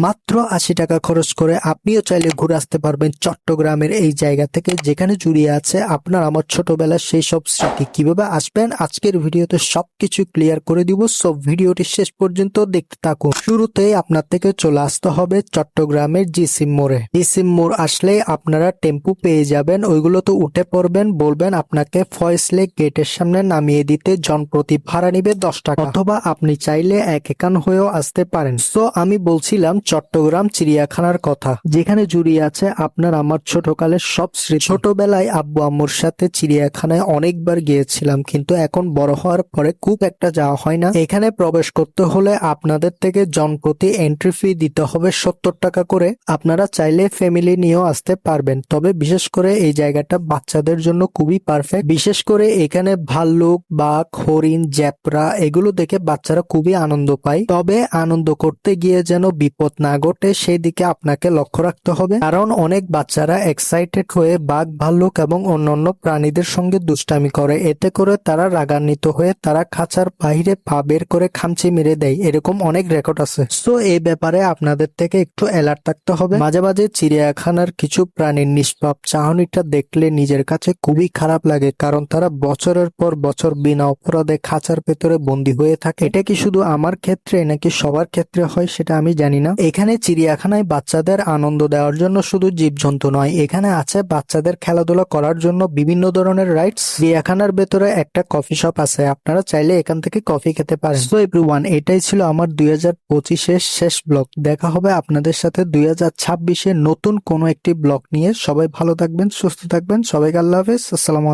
মাত্র ৮০ টাকা খরচ করে আপনিও চাইলে ঘুরে আসতে পারবেন চট্টগ্রামের এই জায়গা থেকে, যেখানে জড়িয়ে আছে আপনার আমার ছোটবেলার সেই সব স্মৃতি। কিভাবে আসবেন আজকের ভিডিওতে সবকিছু ক্লিয়ার করে দিব, সো ভিডিওটি শেষ পর্যন্ত দেখতে থাকুন। শুরুতেই আপনার থেকে চলে আসতে হবে চট্টগ্রামের জিসিম মোড়ে। জিসিম মোড় আসলে আপনারা টেম্পু পেয়ে যাবেন, ওইগুলো তো উঠে পড়বেন, বলবেন আপনাকে ফয়েজ লেক গেটের সামনে নামিয়ে দিতে, জনপ্রতি ভাড়া নিবে 10 টাকা, অথবা আপনি চাইলে এক একান হয়েও আসতে পারেন। সো আমি বলছিলাম চট্টগ্রাম চিড়িয়াখানার কথা, যেখানে জড়িয়ে আছে আপনার আমার ছোটকালের সব স্মৃতি। ছোটবেলায় আব্বু আম্মুর সাথে চিড়িয়াখানায় অনেকবার গিয়েছিলাম, কিন্তু এখন বড় হওয়ার পরে খুব একটা যাওয়া হয় না। এখানে প্রবেশ করতে হলে আপনাদের থেকে জনপ্রতি এন্ট্রি ফি দিতে হবে 70 টাকা করে। আপনারা চাইলে ফ্যামিলি নিয়েও আসতে পারবেন, তবে বিশেষ করে এই জায়গাটা বাচ্চাদের জন্য খুবই পারফেক্ট। বিশেষ করে এখানে ভাল্লুক, বাঘ, হরিণ, জ্যাপরা এগুলো দেখে বাচ্চারা খুবই আনন্দ পায়। তবে আনন্দ করতে গিয়ে যেন বিপদ না ঘটে সেই দিকে আপনাকে লক্ষ্য রাখতে হবে, কারণ অনেক বাচ্চারা এক্সাইটেড হয়ে বাঘ, ভাল্লুক এবং অন্যান্য প্রাণীদের সঙ্গে দুষ্টামি করে। এতে করে তারা রাগান্বিত হয়ে তারা খাঁচার বাইরে পা বের করে খামচি মেরে দেয়, এরকম অনেক রেকর্ড আছে। সো এই ব্যাপারে আপনাদের থেকে একটু অ্যালার্ট থাকতে হবে। মাঝে মাঝে চিড়িয়াখানার কিছু প্রাণীর নিষ্পাপ চাহনিটা দেখলে নিজের কাছে খুবই খারাপ লাগে, কারণ তারা বছরের পর বছর বিনা অপরাধে খাঁচার ভেতরে বন্দী হয়ে থাকে। এটা কি শুধু আমার ক্ষেত্রে নাকি সবার ক্ষেত্রে হয় সেটা আমি জানি না। এখানে চিড়িয়াখানায় বাচ্চাদের আনন্দ দেওয়ার জন্য শুধু জীবজন্তু নয়, এখানে আছে বাচ্চাদের খেলাধুলা করার জন্য বিভিন্ন ধরনের রাইডস। চিড়িয়াখানার ভেতরে একটা কফি শপ আছে, আপনারা চাইলে এখান থেকে কফি খেতে পারেন। সো এভরিওয়ান, এটাই ছিল আমার 2025-এর শেষ ব্লগ। দেখা হবে আপনাদের সাথে 2026-এ নতুন কোনো একটি ব্লগ নিয়ে। সবাই ভালো থাকবেন, সুস্থ থাকবেন, সবাইকে আল্লাহ হাফেজ, আসসালামু আলাইকুম।